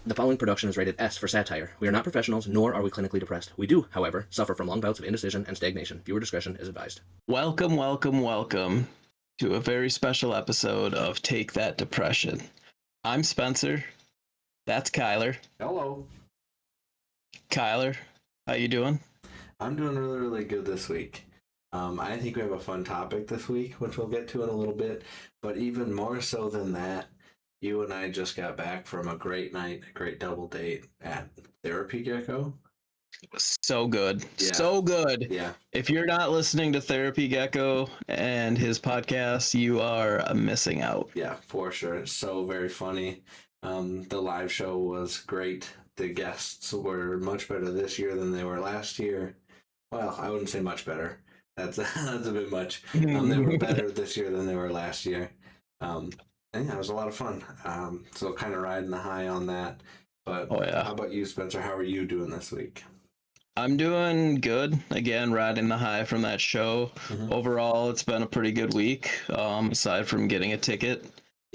The following production is rated S for satire. We are not professionals, nor are we clinically depressed. We do, however, suffer from long bouts of indecision and stagnation. Viewer discretion is advised. Welcome to a very special episode of Take That Depression. I'm Spencer. That's Kyler. Hello. Kyler, how you doing? I'm doing really good this week. I think we have a fun topic this week, which we'll get to in a little bit. But even more so than that, you and I just got back from a great night, a great double date at Therapy Gecko. So good. Yeah. So good. Yeah. If you're not listening to Therapy Gecko and his podcast, you are missing out. Yeah, for sure. It's so very funny. The live show was great. The guests were much better this year than they were last year. Well, I wouldn't say much better. That's a bit much. They were better this year than they were last year. And yeah, it was a lot of fun. So kind of riding the high on that. But How about you, Spencer? How are you doing this week? I'm doing good. Again, riding the high from that show. Mm-hmm. Overall, it's been a pretty good week, aside from getting a ticket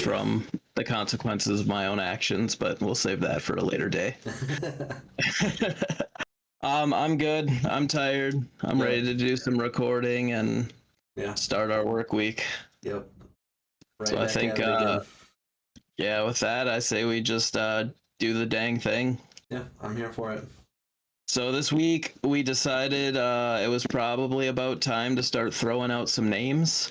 from the consequences of my own actions, but we'll save that for a later day. I'm good. I'm tired. I'm ready to do some recording and start our work week. Yep. Right, so I think, with that, I say we just do the dang thing. Yeah, I'm here for it. So this week we decided it was probably about time to start throwing out some names.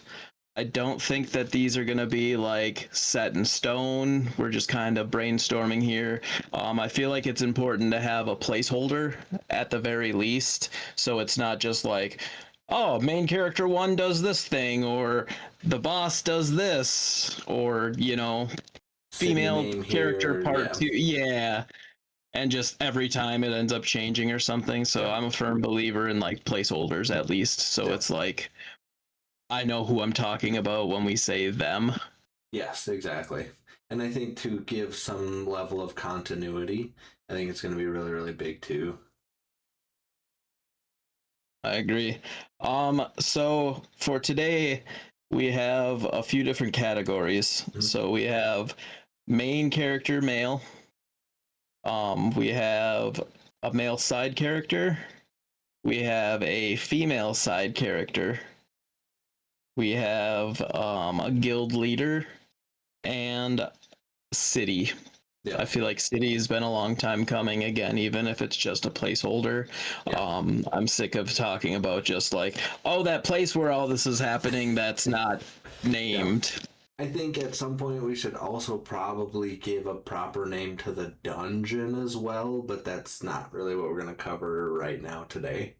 I don't think that these are going to be like set in stone. We're just kind of brainstorming here. I feel like it's important to have a placeholder at the very least. So it's not just like, oh, main character 1 does this thing, or the boss does this, or, you know, female character here, part 2. Yeah. And just every time it ends up changing or something. So I'm a firm believer in like placeholders at least. So it's like, I know who I'm talking about when we say them. Yes, exactly. And I think to give some level of continuity, I think it's going to be really big too. I agree. So for today, we have a few different categories. Mm-hmm. So we have main character male. We have a male side character. We have a female side character. We have a guild leader and city. Yeah. I feel like city has been a long time coming again, even if it's just a placeholder. Yeah. I'm sick of talking about just like, oh, that place where all this is happening that's not named. Yeah. I think at some point we should also probably give a proper name to the dungeon as well, but that's not really what we're going to cover right now today.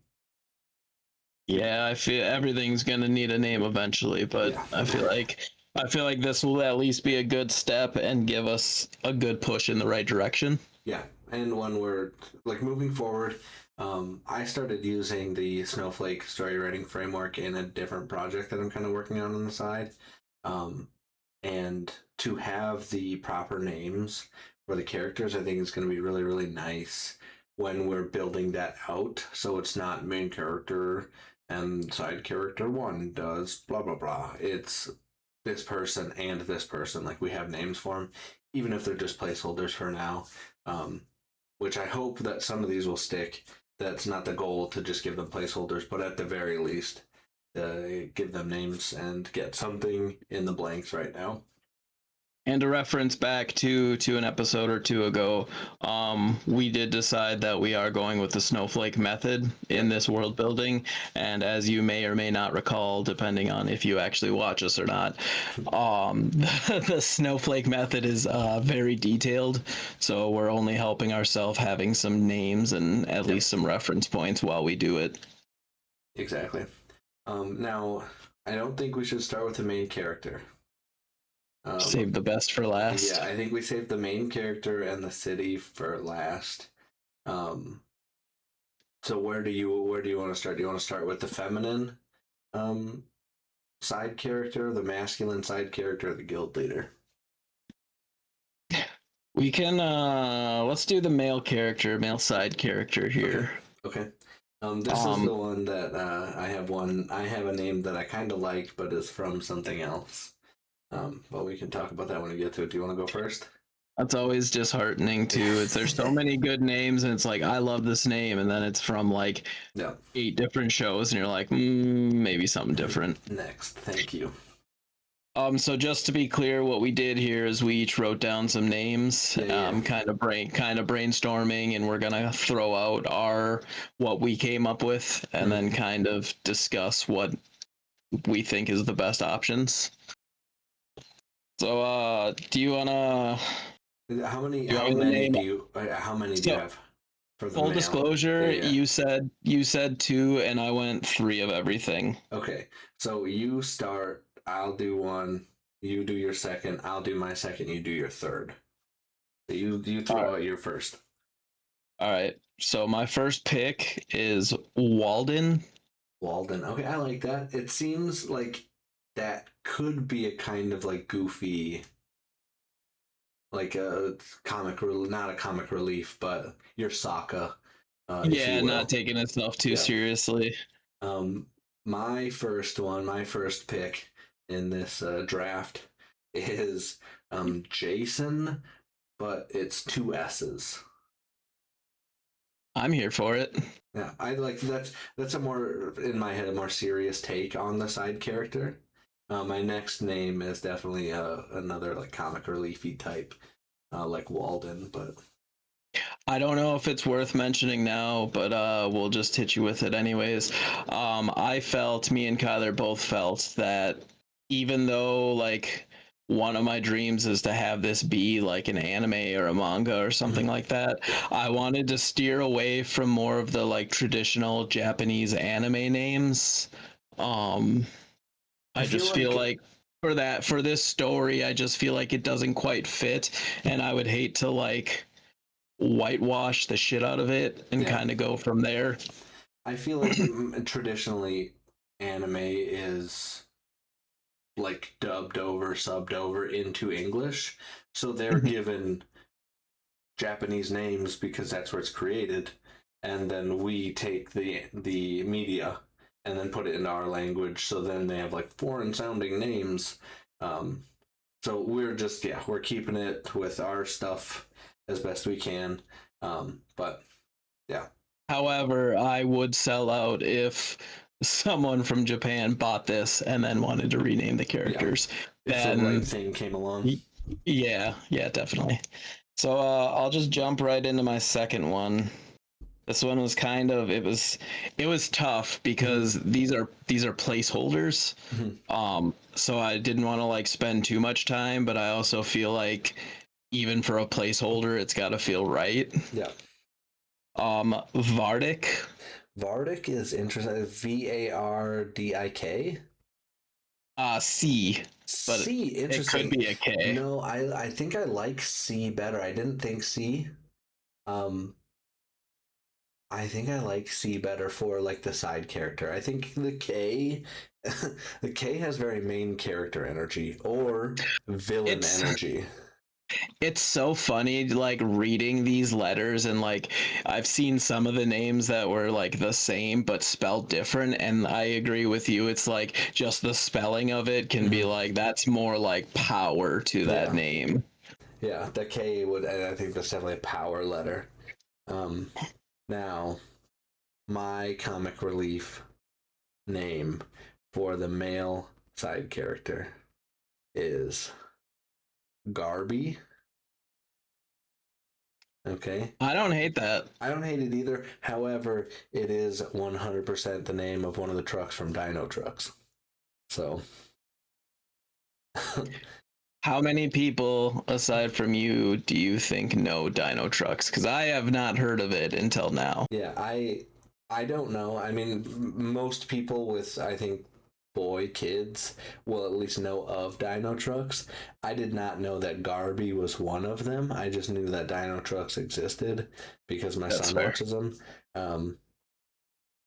Yeah, I feel everything's going to need a name eventually, but I feel like this will at least be a good step and give us a good push in the right direction. Yeah, and when we're like moving forward, I started using the Snowflake story writing framework in a different project that I'm kind of working on the side. And to have the proper names for the characters, I think is going to be really nice when we're building that out. So it's not main character and side character 1 does blah, blah, blah. It's this person and this person. Like we have names for them, even if they're just placeholders for now, which I hope that some of these will stick. That's not the goal to just give them placeholders, but at the very least, give them names and get something in the blanks right now. And to reference back to an episode or two ago, we did decide that we are going with the snowflake method in this world building. And as you may or may not recall, depending on if you actually watch us or not, the snowflake method is very detailed. So we're only helping ourselves having some names and at least some reference points while we do it. Exactly. Now, I don't think we should start with the main character. Save the best for last. Yeah, I think we saved the main character and the city for last. So where do you want to start? Do you want to start with the feminine side character, the masculine side character, or the guild leader? We can let's do the male side character here. Okay. This is the one that I have a name that I kind of like, but is from something else. But we can talk about that when we get to it. Do you want to go first? That's always disheartening too. It's there's so many good names, and it's like I love this name, and then it's from like Yeah. 8 different shows, and you're like, maybe something different. Next, thank you. So just to be clear, what we did here is we each wrote down some names, Yeah. kind of brainstorming, and we're gonna throw out what we came up with, and then kind of discuss what we think is the best options. So, do you wanna? How many? Do you How want me to many name? do you? How many do you So, have for the full male? disclosure, Yeah. you said 2, and I went 3 of everything. Okay, so you start. I'll do one. You do your second. I'll do my second. You do your third. So you All throw right. out your first. All right. So my first pick is Walden. Walden. Okay, I like that. It seems like that could be a kind of like goofy, like a not a comic relief, but your Sokka, if Yeah, you not will. taking itself too Yeah. seriously. My first pick in this draft is Jason, but it's 2 S's. I'm here for it. Yeah, I like that's a more in my head a more serious take on the side character. My next name is definitely another like comic reliefy type, like Walden, but I don't know if it's worth mentioning now, but we'll just hit you with it anyways. Me and Kyler both felt that even though like one of my dreams is to have this be like an anime or a manga or something like that, I wanted to steer away from more of the like traditional Japanese anime names. I just feel like for this story, I just feel like it doesn't quite fit, and I would hate to like whitewash the shit out of it and kind of go from there. I feel like traditionally anime is like subbed over into English, so they're given Japanese names because that's where it's created, and then we take the media and then put it into our language. So then they have like foreign sounding names. So we're keeping it with our stuff as best we can. But yeah. However, I would sell out if someone from Japan bought this and then wanted to rename the characters. If then the right thing came along. Yeah, definitely. So I'll just jump right into my second one. This one was it was tough because these are placeholders. So I didn't want to like spend too much time, but I also feel like even for a placeholder, it's got to feel right. Yeah. Vardik. Vardik is interesting. Vardik. C. But C, interesting. It could be a K. No, I think I like C better. I didn't think C. I think I like C better for like the side character. I think the K the K has very main character energy or villain energy. It's so funny like reading these letters, and like I've seen some of the names that were like the same but spelled different, and I agree with you. It's like just the spelling of it can be like that's more like power to that name. Yeah, the K would, and I think that's definitely a power letter. Now, my comic relief name for the male side character is Garby. Okay. I don't hate that. I don't hate it either. However, it is 100% the name of one of the trucks from Dino Trucks. So. How many people aside from you do you think know Dino Trucks? Because I have not heard of it until now. Yeah, I don't know. I mean, most people with, I think, kids will at least know of Dino Trucks. I did not know that Garby was one of them. I just knew that Dino Trucks existed because my son watches them.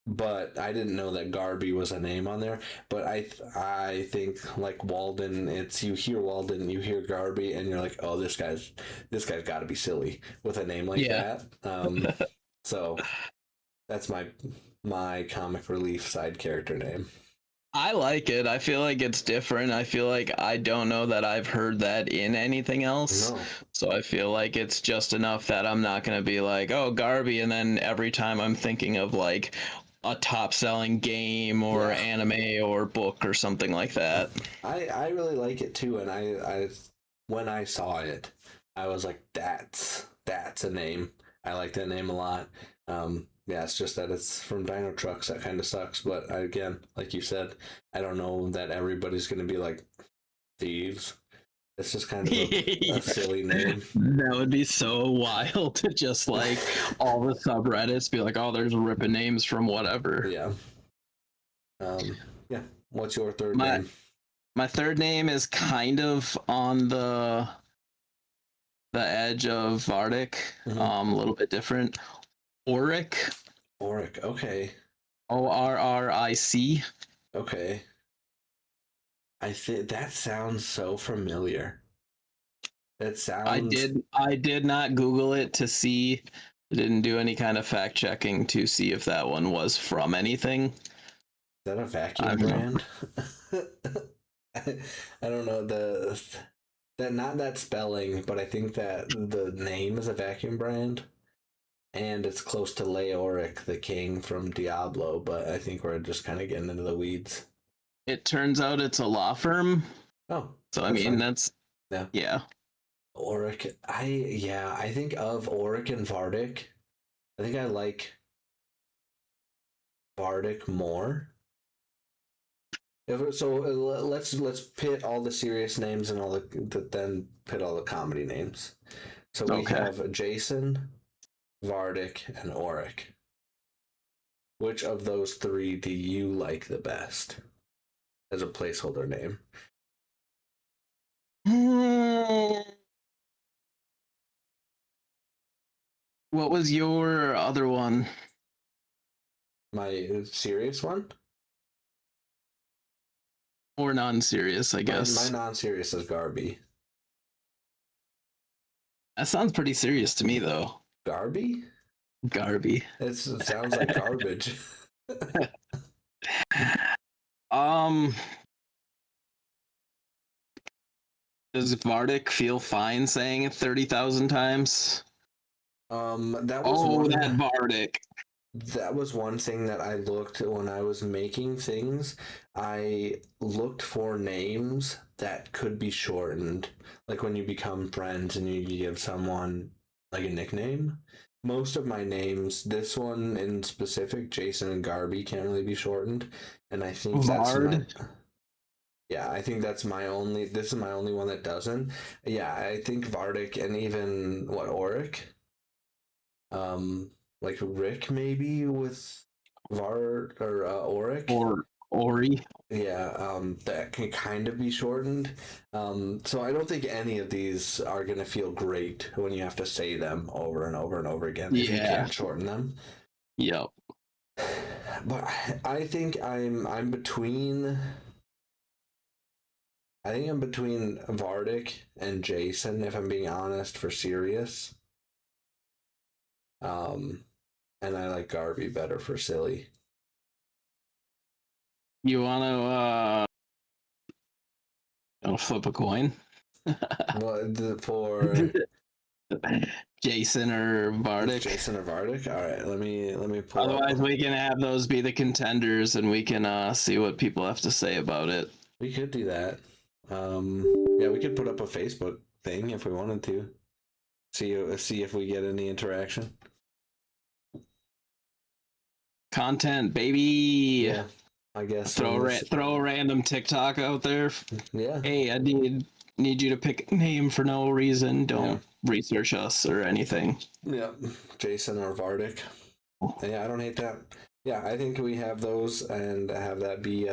But I didn't know that Garby was a name on there. But I think like Walden, it's you hear Walden, you hear Garby, and you're like, oh, this guy's got to be silly with a name like that. So that's my comic relief side character name. I like it. I feel like it's different. I feel like I don't know that I've heard that in anything else. No. So I feel like it's just enough that I'm not going to be like, oh, Garby. And then every time I'm thinking of like a top selling game or Yeah. anime or book or something like that. I really like it too, and I when I saw it, I was like, that's a name. I like that name a lot. Yeah, it's just that it's from Dino Trucks. That kind of sucks. But again, like you said, I don't know that everybody's gonna be like thieves. It's just kind of a silly name. That would be so wild to just like all the subreddits be like, oh, there's ripping names from whatever. Yeah. Yeah. What's your third My name? my third name is kind of on the edge of Vardic, Mhm. a little bit different. Auric, Oric. Okay. Orric. Okay. I think that sounds so familiar. It I sounds. did I did not Google it to see. I didn't do any kind of fact checking to see if that one was from anything. That a vacuum I'm brand? I, I don't know that not that spelling, but I think that the name is a vacuum brand, and it's close to Leoric, the king from Diablo. But I think we're just kind of getting into the weeds. It turns out it's a law firm. Oh, So I that's mean fine. that's Yeah, yeah. Oric. I think of Oric and Vardic. I think I like Vardic more. Let's pit all the serious names and all then pit all the comedy names. So we Okay. have Jason, Vardic, and Oric. Which of those three do you like the best as a placeholder name? What was your other one? My serious one? Or non-serious, I My guess. non-serious is Garby. That sounds pretty serious to me though. Garby? Garby. It sounds like garbage. Um, does Vardic feel fine saying it 30,000 times? That was Oh, that one. Vardic. That was one thing that I looked when I was making things. I looked for names that could be shortened. Like when you become friends and you give someone like a nickname. Most of my names, this one in specific, Jason and Garby, can't really be shortened. And I think that's my. Vard. Yeah, I think that's my only. This is my only one that doesn't. Yeah, I think Vardic and even what Oric, um, like Rick maybe with Vard or Oric. Or Ori. Yeah, that can kind of be shortened. So I don't think any of these are gonna feel great when you have to say them over and over and over again if you Yeah. can't shorten them. Yep. But I think I'm between. I think I'm between Vardic and Jason, if I'm being honest, for serious. Um, and I like Garby better for silly. You want to flip a coin? For Jason or Vardic? Jason or Vardic? All right, let me pull Otherwise, up. we can have those be the contenders, and we can see what people have to say about it. We could do that. Yeah, we could put up a Facebook thing if we wanted to. See if we get any interaction. Content, baby. Yeah, I guess. Throw a random TikTok out there. Yeah. Hey, I need you to pick a name for no reason. Don't research us or anything. Yeah, Jason or Vardic. Yeah, I don't hate that. Yeah, I think we have those and have that be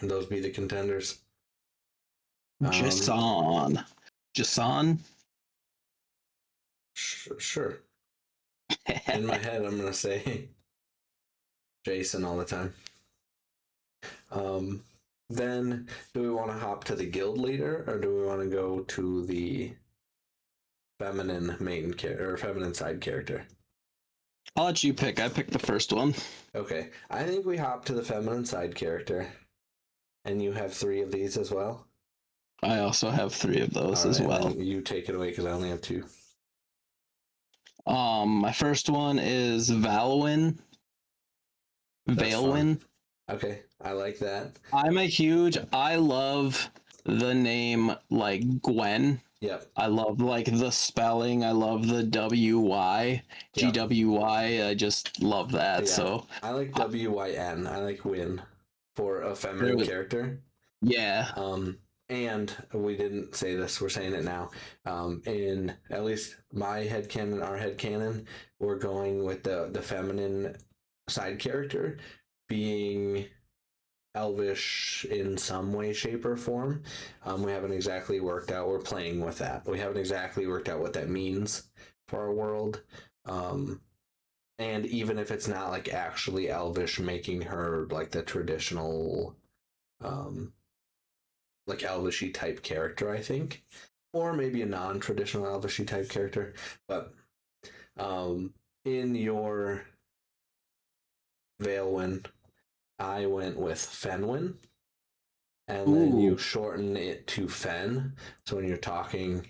those be the contenders. Jason. Jason? Sure. In my head, I'm gonna say Jason all the time. Then do we want to hop to the guild leader or do we want to go to the feminine main character or feminine side character? I'll let you pick. I picked the first one. Okay, I think we hop to the feminine side character, and you have 3 of these as well. I also have 3 of those All as right, well. then you take it away because I only have 2. My first one is Valwyn. That's fun. Valwyn. Okay, I like that. I love the name like Gwen. Yep. I love like the spelling. I love the WY, Yep. GWY. I just love that. Yeah. So I like WYN. I like Win for a there feminine was, character. yeah. And we didn't say this, we're saying it now. In at least my headcanon, our headcanon, we're going with the feminine side character being elvish in some way, shape, or form. We haven't exactly worked out. We're playing with that. We haven't exactly worked out what that means for our world. And even if it's not like actually elvish, making her like the traditional, like elvishy type character, I think, or maybe a non-traditional elvishy type character. But in your Veilwyn, I went with Fenwyn, and then Ooh. you shorten it to Fen. So when you're talking,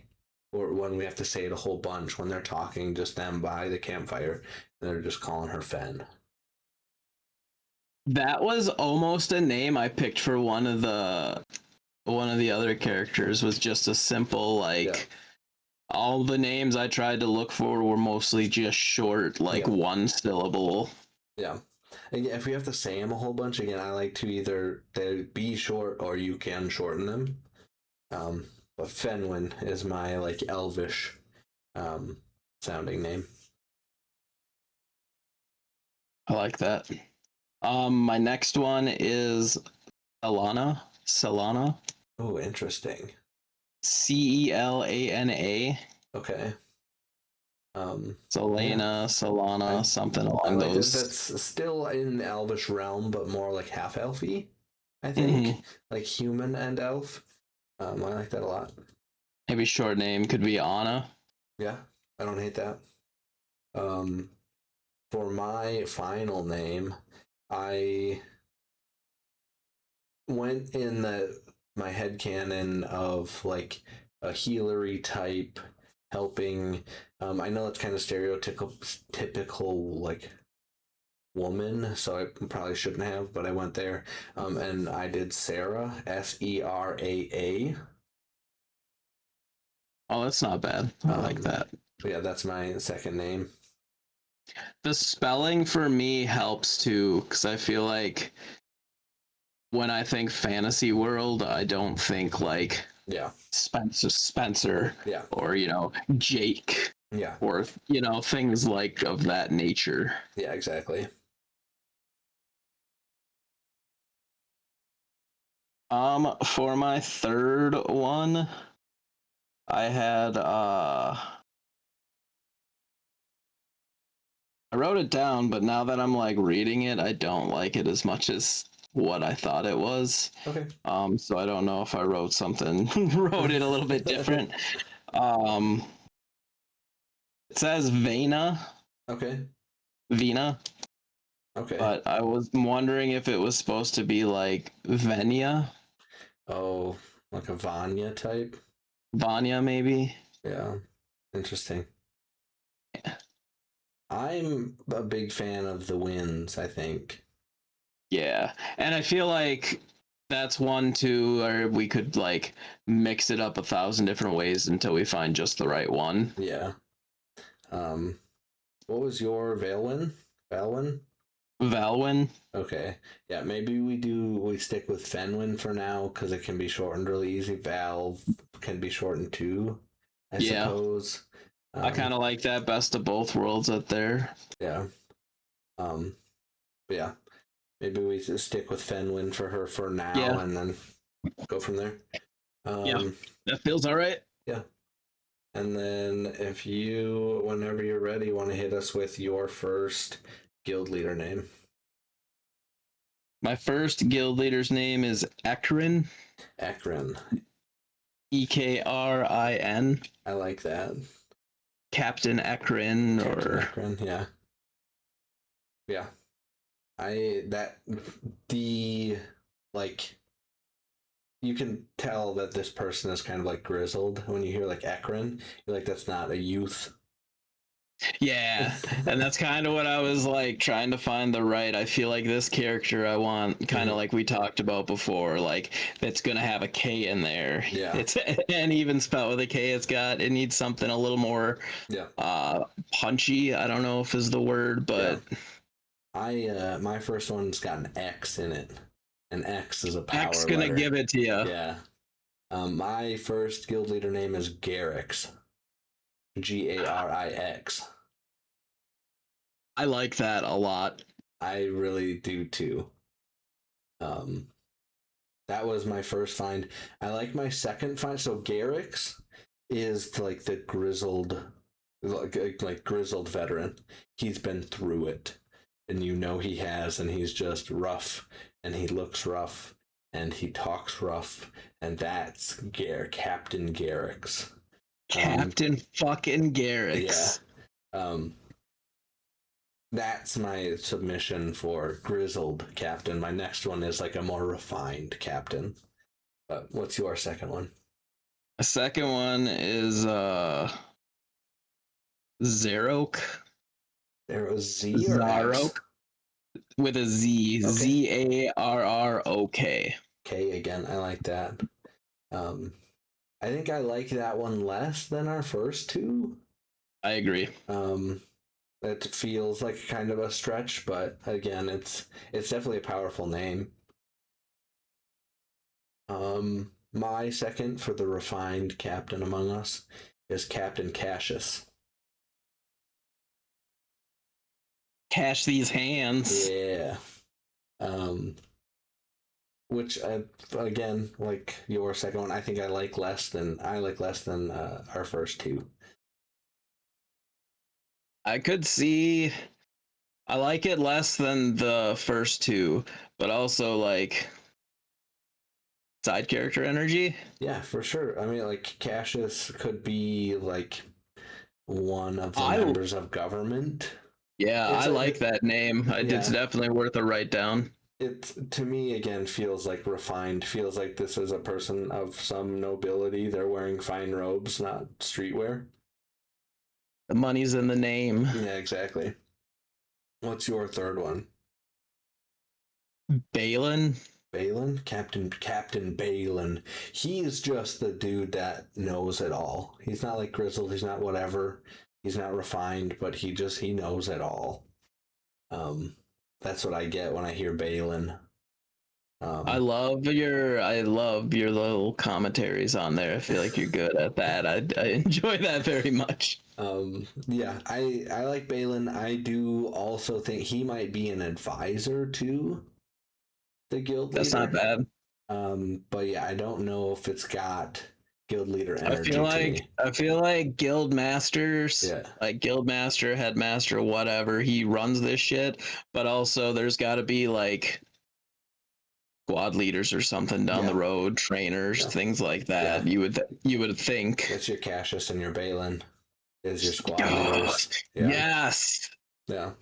or when we have to say it a whole bunch, when they're talking, just them by the campfire, they're just calling her Fen. That was almost a name I picked for one of the other characters was just a simple like Yeah. all the names I tried to look for were mostly just short, like Yeah. one syllable. Yeah. And if we have to say them a whole bunch, again, I like to either they be short or you can shorten them. But Fenwyn is my like elvish sounding name. I like that. My next one is Celana. Oh, interesting. Celana. Okay. Solana, something I along like that. those. That's still in the elvish realm, but more like half elfy, I think. Mhm. Like human and elf. I like that a lot. Maybe short name could be Anna. Yeah, I don't hate that. For my final name, I went in my head canon of like a healery type helping. I know it's kind of typical like woman, so I probably shouldn't have, but I went there. And I did Sarah, Seraa. Oh, that's not bad. I like that. But yeah, that's my second name. The spelling for me helps too, because I feel like when I think fantasy world, I don't think like Yeah, Spencer, yeah, or Jake, yeah, or things like of that nature. yeah, exactly. For my third one, I had I wrote it down, but now that I'm like reading it, I don't like it as much as what I thought it was. Okay. So I don't know if I wrote wrote it a little bit different. Um, it says Okay. Vina, Okay. but I was wondering if it was supposed to be like Venya, Oh, like a Vanya type. Vanya maybe. Yeah. Interesting. I'm a big fan of the winds, I think. Yeah, and I feel like that's one too, or we could like mix it up 1,000 different ways until we find just the right one. Yeah. What was your Valwyn? Valwyn? Valwyn. Okay. Yeah, maybe we stick with Fenwyn for now because it can be shortened really easy. Valve can be shortened too, I suppose. I kind of like that best of both worlds up there. Yeah. But yeah, maybe we just stick with Fenwyn for her for now and then go from there. That feels all right. Yeah. And then if you, whenever you're ready, want to hit us with your first guild leader name. My first guild leader's name is Ekrin. Ekrin. Ekrin. I like that. Captain Ekrin, Captain or Ekrin, yeah. Yeah. I that the like you can tell that this person is kind of like grizzled when you hear like Ekron. You're like, that's not a youth. Yeah, and that's kind of what I was like trying to find the right. I feel like this character I want kind of Mhm. like we talked about before, like that's gonna have a K in there. Yeah. It's an even spell with a K. It needs something a little more Yeah. punchy. I don't know if is the word, Yeah. but My first one's got an X in it. An X is a X power gonna letter. give it to you. Yeah. My first guild leader name is Garrix. Garix. I like that a lot. I really do too. Um, that was my first find. I like my second find. So Garrix is like the grizzled, like grizzled veteran. He's been through it, and you know he has, and he's just rough, and he looks rough, and he talks rough, and that's Captain Garrix. Captain fucking Yeah. Garrix. Um, that's my submission for grizzled captain. My next one is like a more refined captain. But what's your second one? A second one is Zarok. There was Z or X? Zarok with a Z. Okay. Zarrok. K again. I like that. Um, I think I like that one less than our first two. I agree. It feels like kind of a stretch, but again, it's definitely a powerful name. My second for the refined captain among us is Captain Cassius. Cash these hands. Yeah. Um, which again, like your second one, I think I like less than our first two. I could see. I like it less than the first two, but also like side character energy. Yeah, for sure. I mean, like Cassius could be like one of the I members of government. Yeah, It's I a, like that name. It's yeah. definitely worth a write down. It to me again feels like refined. Feels like this is a person of some nobility. They're wearing fine robes, not streetwear. The money's in the name. Yeah, exactly. What's your third one? Balin. Balin, Captain Balin. He's just the dude that knows it all. He's not like grizzled. He's not whatever. He's not refined, but he knows it all. That's what I get when I hear Balin. I love your little commentaries on there. I feel like you're good at that. I enjoy that very much. Yeah, I like Balin. I do also think he might be an advisor to the guild leader. That's not bad. But yeah, I don't know if it's got guild leader I energy feel to like me. guild masters, Yeah. like guild master, headmaster, whatever, he runs this shit. But also, there's got to be like squad leaders or something down Yeah. the road, trainers, Yeah. things like that. Yeah. You would think. It's your Cassius and your Balin is your squad Oh, leaders. Yeah. yes. Yeah.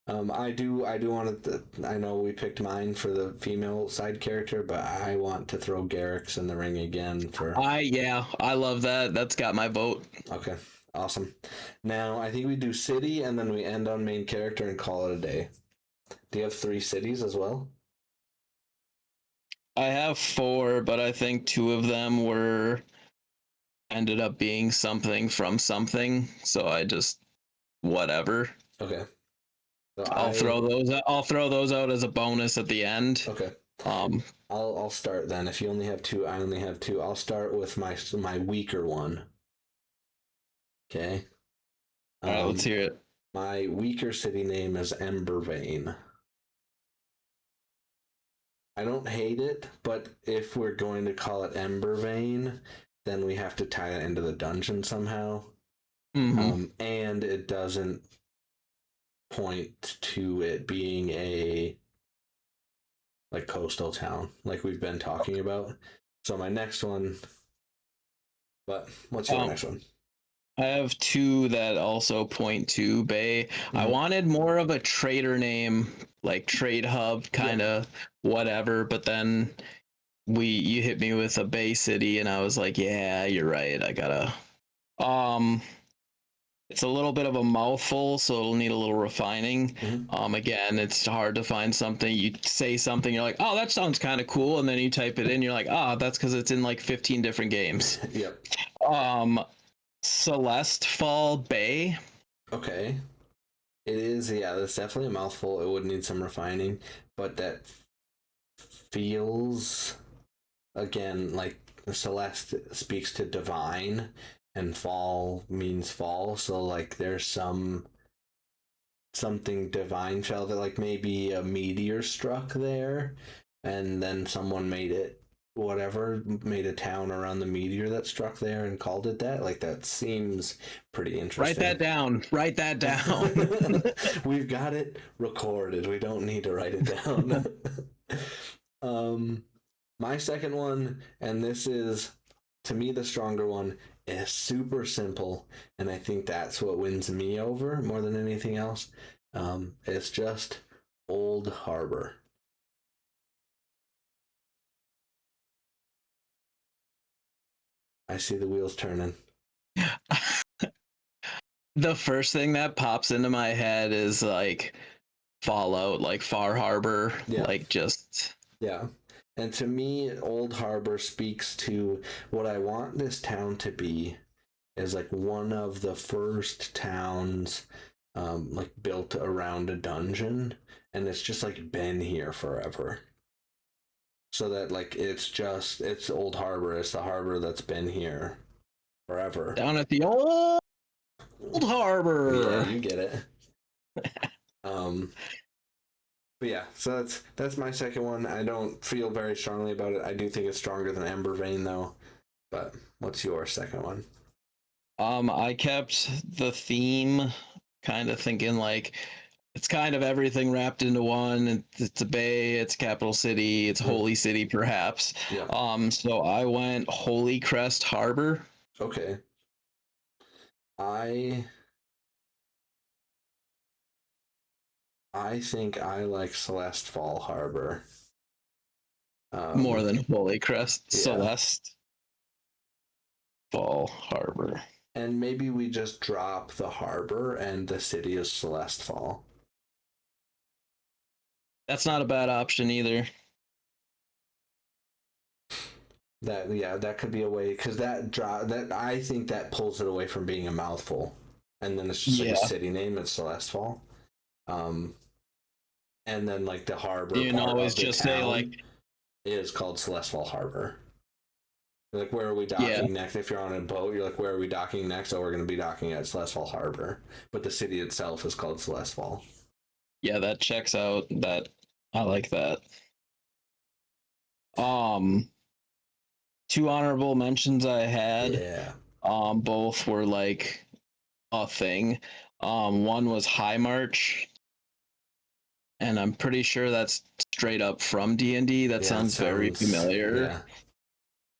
I do want to. I know we picked mine for the female side character, but I want to throw Garrix in the ring again for. I love that. That's got my vote. Okay, awesome. Now I think we do city, and then we end on main character and call it a day. Do you have 3 cities as well? I have 4, but I think 2 of them were ended up being something from something. So I just whatever. Okay. So I'll throw those out as a bonus at the end. Okay. Um, I'll start then. If you only have 2, I only have 2. I'll start with my weaker one. Okay. all right, let's hear it. My weaker city name is Embervane. I don't hate it, but if we're going to call it Embervane, then we have to tie it into the dungeon somehow. Mm-hmm. And it doesn't point to it being a like coastal town like we've been talking about. So my next one, but what's your next one? I have two that also point to Bay. I Mhm. wanted more of a trader name, like Trade Hub, kind of whatever. But then you hit me with a Bay City, and I was like, yeah, you're right. I gotta. Um, it's a little bit of a mouthful, so it'll need a little refining. Mhm. Again, it's hard to find something. You say something, you're like, oh, that sounds kind of cool, and then you type it in, you're like, ah, oh, that's because it's in like 15 different games. Yep. Um, Celeste Fall Bay. Okay. It is, yeah, that's definitely a mouthful. It would need some refining, but that feels, again, like Celeste speaks to divine, and fall means fall. So, like, there's something divine fell that, like, maybe a meteor struck there, and then someone made it whatever, made a town around the meteor that struck there and called it that. Like, that seems pretty Write interesting. that down. Write that down. We've got it recorded. We don't need to write it down. um, my second one, and this is to me the stronger one, is super simple, and I think that's what wins me over more than anything else. It's just Old Harbor. I see the wheels turning. The first thing that pops into my head is like Fallout, like Far Harbor, Yeah. like just Yeah. And to me, Old Harbor speaks to what I want this town to be, is like one of the first towns like built around a dungeon, and it's just like been here forever. So that like it's Old Harbor, it's the harbor that's been here forever. down at the old Yeah, harbor. you get it. um but yeah, so that's my second one. I don't feel very strongly about it. I do think it's stronger than Ember Vein though. But what's your second one? I kept the theme kind of thinking like it's kind of everything wrapped into one. It's a bay, it's capital city, it's holy city perhaps. Yeah. So I went Holy Crest Harbor. Okay. I think I like Celeste Fall Harbor. More than Holy Crest. yeah. Celeste Fall Harbor. And maybe we just drop the harbor and the city is Celeste Fall. That's not a bad option either. That could be a way, because that I think that pulls it away from being a mouthful, and then it's just like a city name. It's Celeste Fall, and then like the harbor. You can always just say like is called Celeste Fall Harbor. Like, where are we docking next? If you're on a boat, you're like, where are we docking next? Oh, we're going to be docking at Celeste Fall Harbor, but the city itself is called Celeste Fall. Yeah, that checks out. That I like that. Two honorable mentions I had. Yeah. Both were like a thing. One was High March, and I'm pretty sure that's straight up from D&D. That sounds very familiar. Yeah.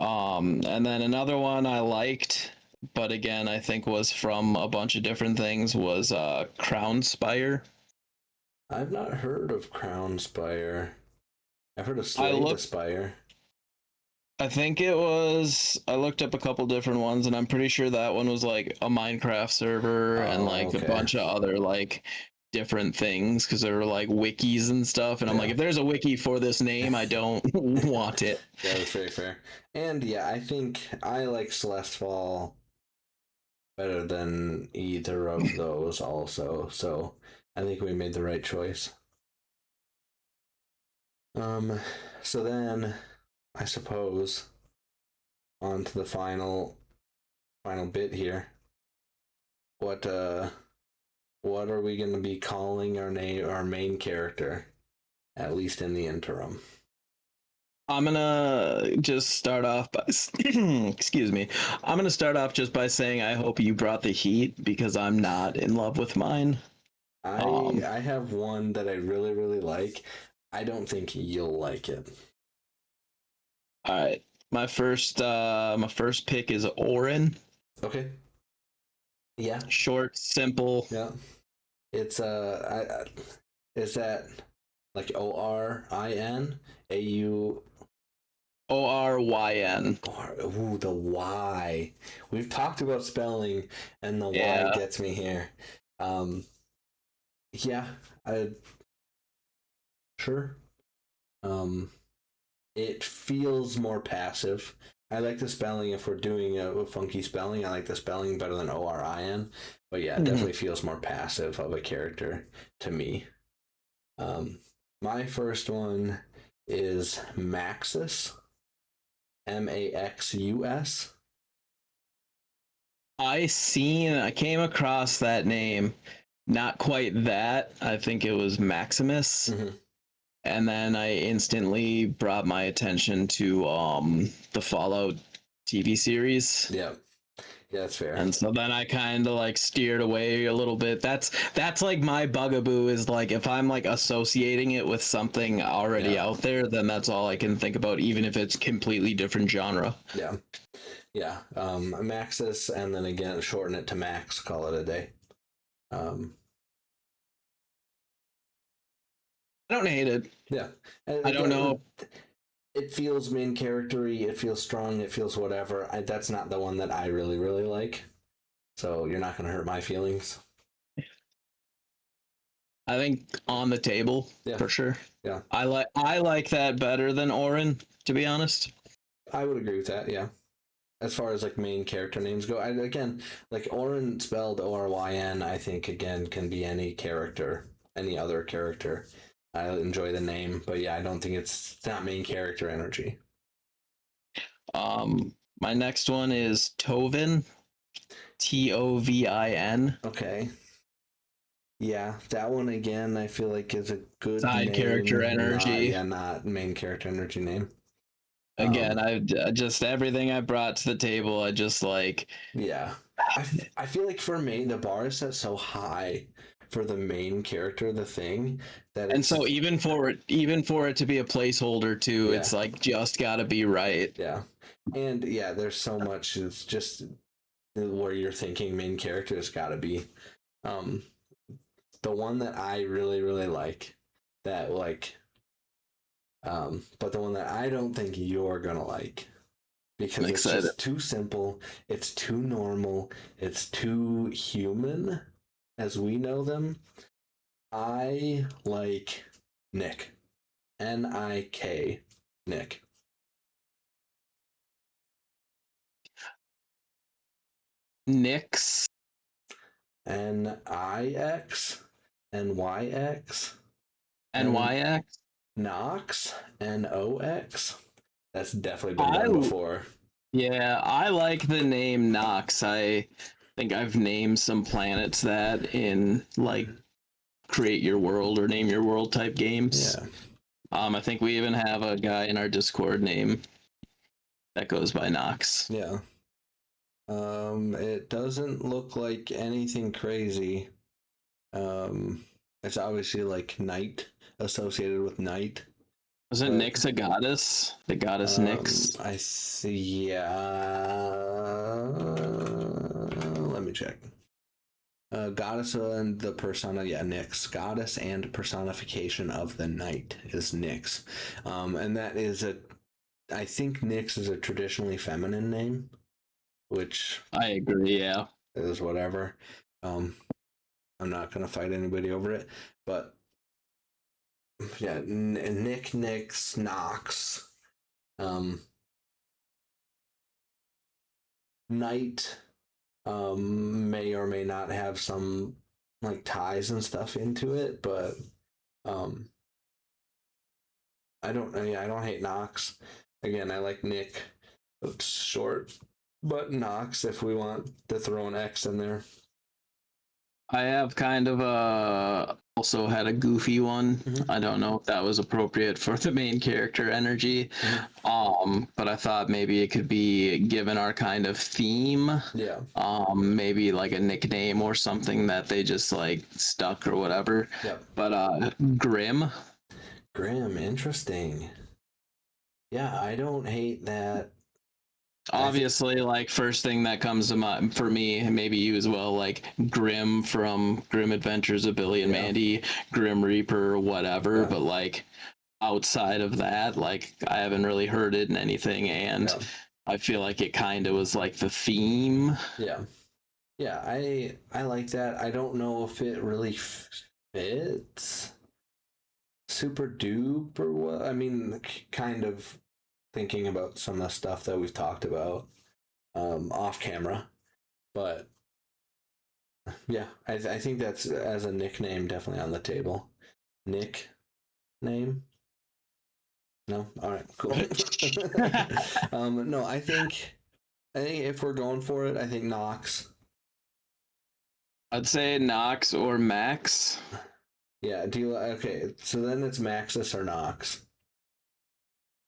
And then another one I liked, but again, I think was from a bunch of different things, was Crown Spire. I've not heard of Crown Spire. I've heard of Slay the Spire. I think it was. I looked up a couple different ones, and I'm pretty sure that one was like a Minecraft server and like a bunch of other like different things, because there were like wikis and stuff. And I'm like, if there's a wiki for this name, I don't want it. Yeah, that's very fair. And yeah, I think I like Celeste Fall better than either of those also. So I think we made the right choice. So then I suppose on to the final bit here. What are we going to be calling our main character, at least in the interim? I'm gonna just start off by excuse me. I'm gonna start off just by saying I hope you brought the heat, because I'm not in love with mine. I have one that I really, really like. I don't think you'll like it. All right. My first pick is Orin. Okay. Yeah. Short, simple. Yeah. It's is that like Orin AU Oryn. or ooh the Y. We've talked about spelling and the Y Yeah. gets me here. Um yeah, I sure. Um it feels more passive. I like the spelling if we're doing a funky spelling. I like the spelling better than Orin. But yeah, it Mhm. definitely feels more passive of a character to me. My first one is Maxus, Maxus. I came across that name. Not quite that. I think it was Maximus. Mm-hmm. And then I instantly brought my attention to the Fallout TV series. Yeah, yeah, that's fair. And so then I kind of like steered away a little bit. That's like my bugaboo is like if I'm like associating it with something already Yeah. out there, then that's all I can think about, even if it's completely different genre. Yeah, yeah. Maxus, and then again, shorten it to Max. Call it a day. Um, I don't hate it. yeah, and I don't know. it feels main charactery. It feels strong. It feels whatever. That's not the one that I really, really like. So you're not gonna hurt my feelings. I think on the table Yeah, for sure. yeah. I like that better than Orin, to be honest. I would agree with that. Yeah. As far as like main character names go, again, like Orin spelled Oryn, I think again can be any character, any other character. I enjoy the name, but yeah, I don't think it's not main character energy. My next one is Tovin, Tovin. Okay. Yeah, that one again, I feel like is a good Side character name. Not energy. yeah, not main character energy name. Again, I just everything I brought to the table. I just like Yeah. I feel like for me, the bar is set so high for the main character of the thing that and it's so even for it to be a placeholder too, yeah. it's like just gotta be right. Yeah. And yeah, there's so much it's just where you're thinking main character has got to be um the one that I really really like that like but the one that I don't think you're going to like because I'm it's excited. just too simple, it's too normal, it's too human as we know them. I like Nick. Nik. Nick. Nyx. Nix and YX and NYX. Nox Nox. That's definitely been I done before. Yeah, I like the name Nox. I think I've named some planets that in like create your world or name your world type games. Yeah. I think we even have a guy in our Discord name that goes by Nox. Yeah. It doesn't look like anything crazy. It's obviously like night associated with night. Wasn't Nyx a goddess? The goddess Nyx? I see. Yeah. Let me check. Goddess and the persona, yeah, Nyx. Goddess and personification of the night is Nyx. And that is I think Nyx is a traditionally feminine name, which I agree, yeah. is whatever. I'm not going to fight anybody over it, but yeah, Nick, Nyx, Nox. Night may or may not have some like ties and stuff into it, but um I don't hate Nox. Again, I like Nick. It's short, but Nox if we want to throw an X in there. I have kind of also had a goofy one. Mhm. I don't know if that was appropriate for the main character energy. But I thought maybe it could be given our kind of theme. Yeah. Maybe like a nickname or something that they just like stuck or whatever. Yep. But Grim. Grim, interesting. Yeah, I don't hate that Obviously, like first thing that comes to mind for me, and maybe you as well, like Grim from Grim Adventures of Billy and Yeah. Mandy, Grim Reaper, whatever. Yeah. But like outside of that, like I haven't really heard it in anything, and Yeah. I feel like it kind of was like the theme. Yeah. Yeah, I like that. I don't know if it really fits super dupe or what. I mean, kind of thinking about some of the stuff that we've talked about off camera, but yeah, I think that's as a nickname definitely on the table. Nick name? No, all right, cool. No, I think if we're going for it, I think Knox. I'd say Knox or Max. Yeah, do you okay? So then it's Maxis or Knox,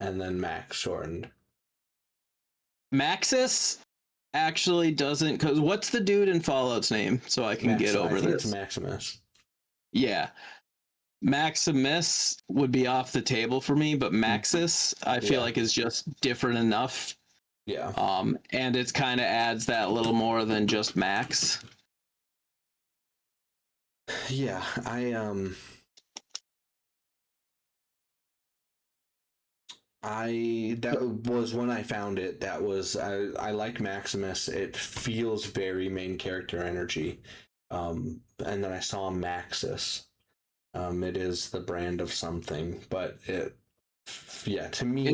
and then Max shortened. Maxis actually doesn't, because what's the dude in Fallout's name? So I can get I over think this. it's Maximus. Yeah. Maximus would be off the table for me, but Maxis I feel Yeah. like is just different enough. Yeah. And it kind of adds that little more than just Max. Yeah, that was when I found it. That was I like Maximus. It feels very main character energy. And then I saw Maxis. It is the brand of something, but yeah, to me,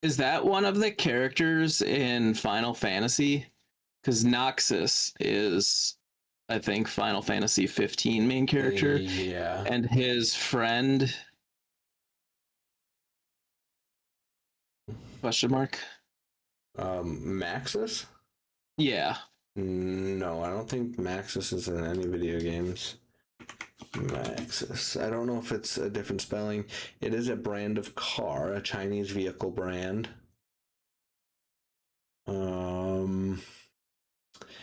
Is that one of the characters in Final Fantasy? Because Noxus is, I think, Final Fantasy 15 main character, yeah, and his friend question mark. Maxis. Yeah. No, I don't think Maxis is in any video games. Maxis. I don't know if it's a different spelling. It is a brand of car, a Chinese vehicle brand.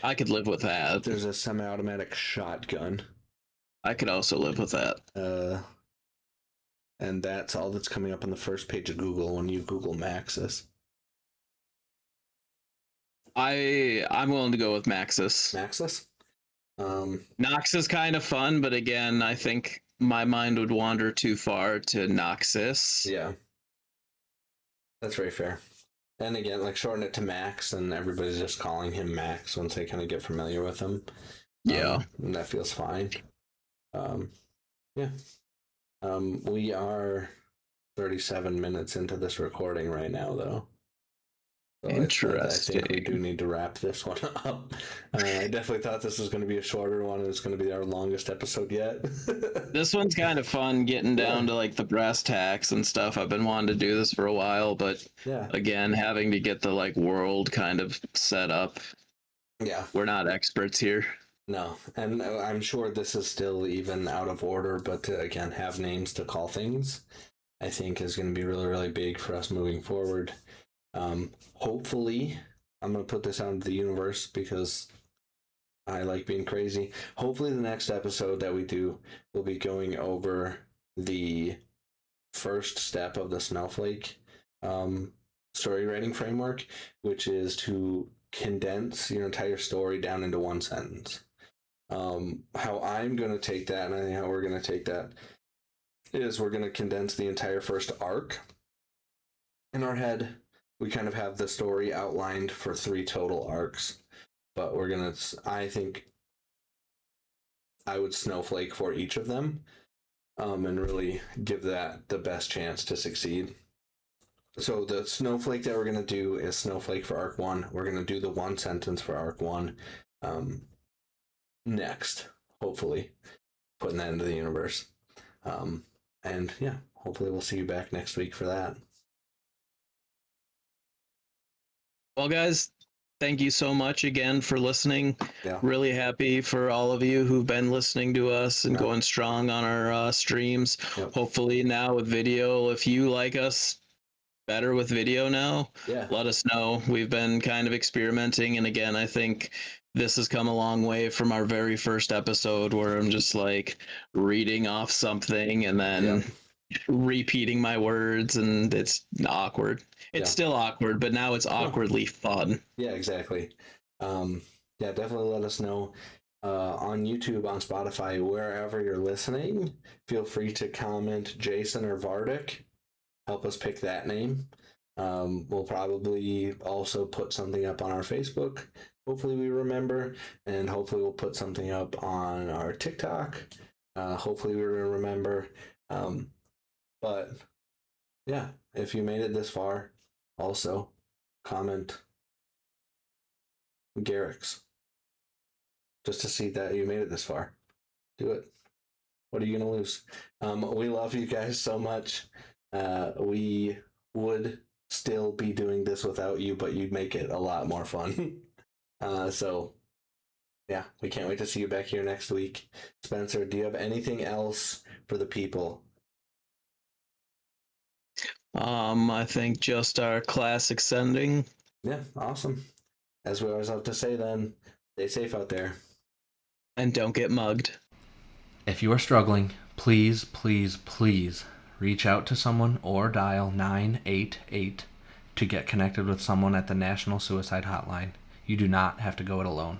I could live with that. There's a semi-automatic shotgun. I could also live with that. And that's all that's coming up on the first page of Google when you Google Maxis. I'm willing to go with Maxis. Maxis? Nox is kind of fun, but again, I think my mind would wander too far to Noxus. Yeah. That's very fair. And again, like shorten it to Max, and everybody's just calling him Max once they kind of get familiar with him. Yeah. And that feels fine. Yeah. We are 37 minutes into this recording right now, though. So Interesting. I think we do need to wrap this one up. I definitely thought this was going to be a shorter one. It's going to be our longest episode yet. This one's kind of fun, getting down to like the brass tacks and stuff. I've been wanting to do this for a while, but yeah, again, having to get the like world kind of set up. Yeah. We're not experts here. No, and I'm sure this is still even out of order, but to, again, have names to call things, I think is going to be really, really big for us moving forward. Hopefully, I'm going to put this out into the universe because I like being crazy. Hopefully, the next episode that we do will be going over the first step of the Snowflake story writing framework, which is to condense your entire story down into one sentence. How I'm going to take that, and I think how we're going to take that, is we're going to condense the entire first arc. In our head, we kind of have the story outlined for 3 total arcs, but we're going to, I think, I would snowflake for each of them, and really give that the best chance to succeed. So the snowflake that we're going to do is snowflake for arc 1. We're going to do the one sentence for arc 1 next, hopefully, putting that into the universe. And yeah, hopefully we'll see you back next week for that. Well, guys, thank you so much again for listening. Yeah. Really happy for all of you who've been listening to us and Yeah. going strong on our streams. Yep. Hopefully now with video, if you like us better with video now, Yeah. let us know. We've been kind of experimenting, and again, I think this has come a long way from our very first episode where I'm just like reading off something and then repeating my words, and it's awkward. It's Yeah. still awkward, but now it's awkwardly fun. Yeah, exactly. Yeah, definitely let us know on YouTube, on Spotify, wherever you're listening. Feel free to comment Jason or Vardic. Help us pick that name. We'll probably also put something up on our Facebook. Hopefully we remember, and hopefully we'll put something up on our TikTok. Hopefully we remember. But yeah, if you made it this far, also comment Garrick's just to see that you made it this far. Do it. What are you gonna lose? We love you guys so much. We would still be doing this without you, but you'd make it a lot more fun. So yeah, we can't wait to see you back here next week. Spencer, do you have anything else for the people? I think just our classic sending. Yeah, awesome. As we always have to say then, stay safe out there. And don't get mugged. If you are struggling, please, please, please reach out to someone or dial 988 to get connected with someone at the National Suicide Hotline. You do not have to go it alone.